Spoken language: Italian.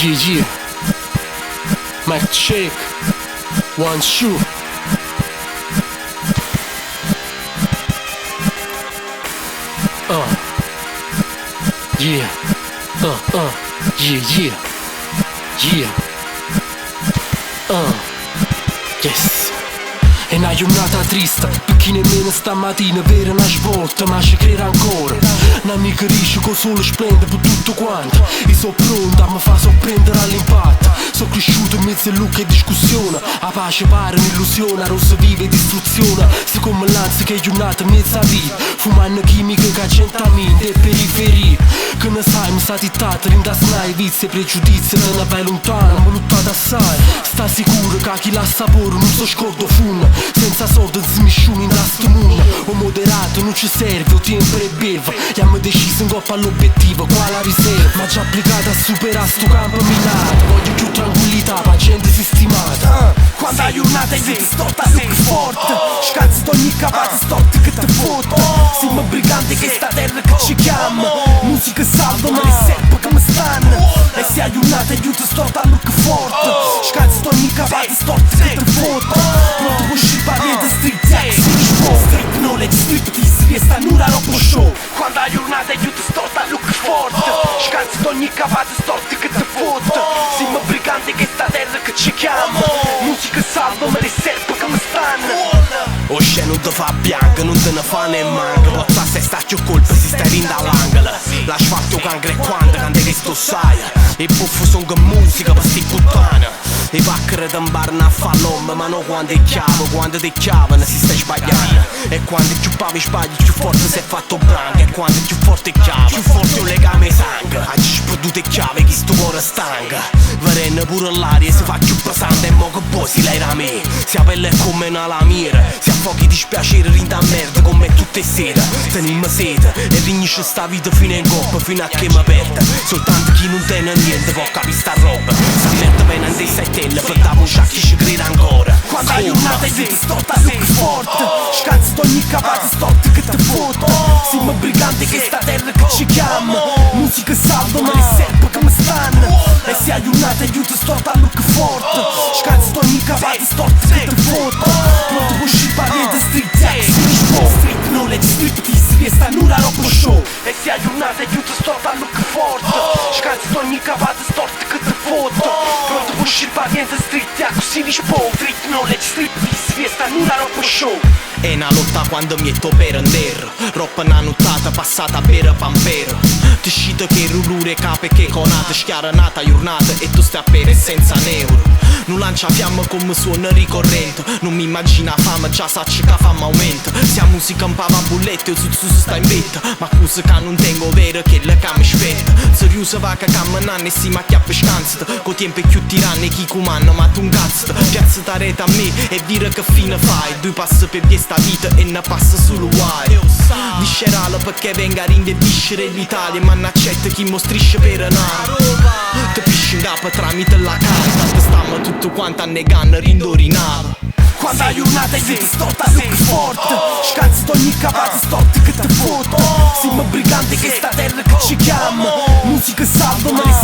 Yeah. Mic check. 1, 2. Yeah. Yeah. Yes. È una giornata triste, perché nemmeno stamattina vera una svolta, ma ci credo ancora. Un'amica dice che il sole splende per tutto quanto. E sono pronta a mi fa sorprendere all'impatto. Sono cresciuto in mezzo a lucca e discussione. A pace pare un'illusione, a rosso vive distruzione. Se come l'ansia che è giornata mezza vita. Fumando chimica che ha centamine e periferie. Che ne sai, mi sta tittata, rindasnai vizi e pregiudizi. Te ne vai lontano, ma lottata assai. Sta sicuro che a chi la sapore non so scordo funna. Senza soldi smisciuni in da sto mondo. O moderato non ci serve, o tempo e beva. Abbiamo deciso in coppa all'obiettivo, qua la riserva. Ma già applicata a superare sto campo minato. Voglio più tranquillità, pa' gente sistemata. Quando la giornata è vita storta a look forte. Scazzi d'ogni capace storti che te foto. Siamo briganti che sta terra che ci chiama. Musica salva ma le serpe che mi stanno. E se la giornata è vita storta a look forte. Scazzi d'ogni capace storti che te foto. Pronto per uscire parete street taxi. Street knowledge, street peace, fiesta nura roba show. Quando la giornata è vita storta a look forte. Scazzi d'ogni capace storti che te foto. Siamo briganti che sta terra che ci chiama. Musica salva ma le serpe che mi stanno. O scena non ti fa bianca, non te ne fa ne manca. Pozza se sta più colpa si stai rinda l'angolo. L'asfalto cancre e quando che sto sai. I buffo son che musica per sti puttana. I pacchere t'imbarano a fa l'omma, ma non quando è chiavo. Quando ti chiavano si stai sbagliando. E quando più pavi sbagli più forte si è fatto branco. E quando più forte è chiave, più forte un legame sangue. Oggi sperdute chiave chi sto cuore stanca. Verenne pure l'aria si fa più pesante. E mo che poi si lei da me. Si pelle come una lamiera. Si affochi dispiacere rinda merda come tutte sere. Tenimmo sete e rinisce sta vita fino in coppa. Fino a che mi perde. Soltanto chi non tiene niente può capire sta roba. Sta merda bene in testa e telle. Per dare un sciacchi ci crede ancora. Quando la giornata è vita storta a look forte. Scazzi d'ogni capace storti che te foto. Siamo briganti che sta terra che ci chiama. Musica salva ma le serpe che mi stanno. E se la giornata è vita storta a look forte. Scazzi d'ogni capace storti che te foto. Pronto per uscire parete street taxi. Street knowledge, street peace, fiesta nura roba show. E se la giornata è vita storta a look forte. Scazzi d'ogni capace storti che te foto. Pronto per uscire parete street taxi. Street knowledge, street peace, fiesta nura roba show. È una lotta quando mi metto per andare. Roppa una nottata passata per pampero. Ti scito che rulure cape che conata. Schiara nata giornata e tu stai a bere senza neuro. Non lancia fiamma come suona ricorrente. Non mi immagina fama, già sacci che fama aumenta. Se la musica impava bullette, o su sta in vetta. Ma cosa che non tengo vera che la che mi spetta. Seriosa va che camminano e si macchia per scanzata. Con tempo più tiranni chi comanda ma tu un cazzo. Piazza ta rete a me e dire che fine fai. Due passi per via sta vita e ne passa solo guai. Viscerale perché venga a rindediscere l'Italia. Ma non accetta chi mostrisce per anare. Te pisci in capo tramite la carta. Te stiamo tutto quanto annegando rindorinava. Quando la giornata è vita storta a look forte. Scazzi d'ogni capace storti che te foto. Siamo briganti che sta terra che ci chiama. Musica salva ma le